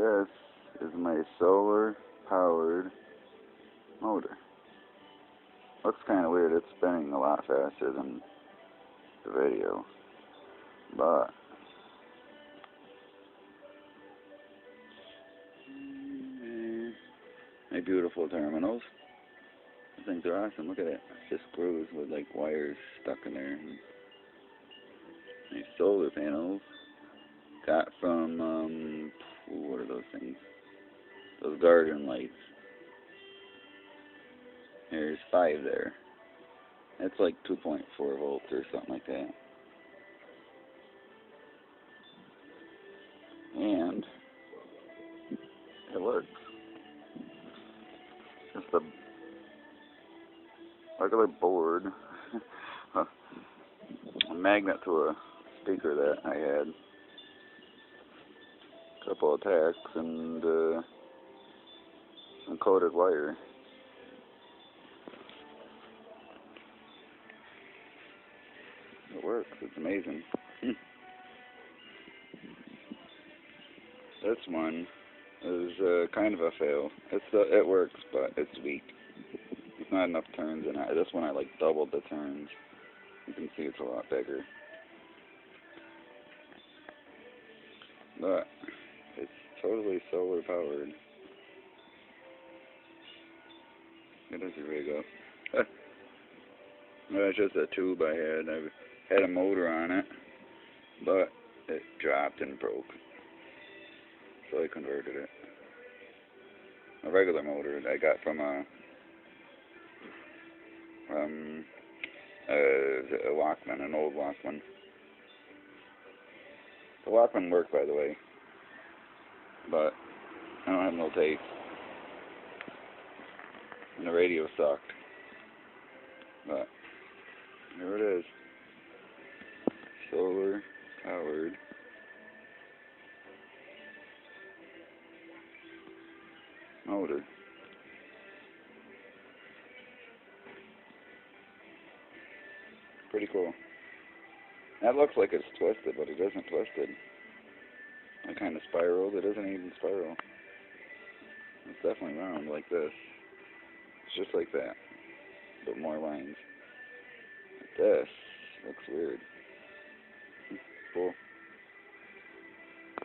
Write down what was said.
This is my solar powered motor. Looks kind of weird. It's spinning a lot faster than the video, but my beautiful terminals. I think they're awesome. Look at it. It's just screws with like wires stuck in there. These solar panels got from what are those things? Those garden lights. There's 5 there. That's like 2.4 volts or something like that. And it works. Just a regular board, a magnet to a speaker that I had, a couple of tacks, and some coated wire. It works. It's amazing. This one is kind of a fail. It works, but it's weak. There's not enough turns in it. This one I like doubled the turns. You can see it's a lot bigger. But it's totally solar powered. It is a rig up. That's just a tube I had. I had a motor on it, but it dropped and broke. So I converted it. A regular motor I got from a Walkman, an old Walkman. The Walkman worked, by the way, but I don't have no tape. And the radio sucked. But here it is. Solar powered motor. Pretty cool. That looks like it's twisted, but it isn't twisted. It kind of spiraled. It isn't even spiral. It's definitely round like this. It's just like that, but more lines. This looks weird. Cool.